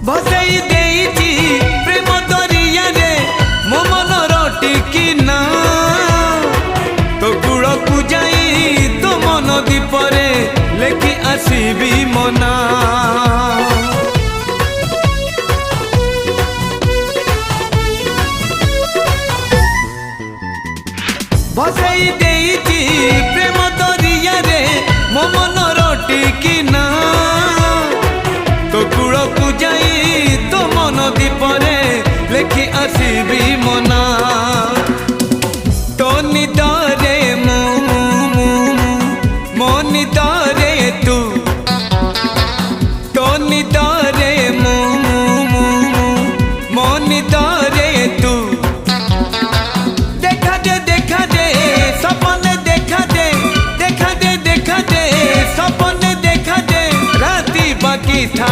भसई देइची प्रेम दरिया रे मो मनर टिकिना तो कूल को जाई तो मन दीपरे लेखि आसीबी मना भसई देइची प्रेम दरिया रे मो मनर टिकिना तो कूल को जाई तो मन दीपरे लेखि आसीबी मना तो निदरे मो निदरे तू तो निदरे मो निदरे तू देखा दे सपने देखा दे सपने देखा दे राती बाकी था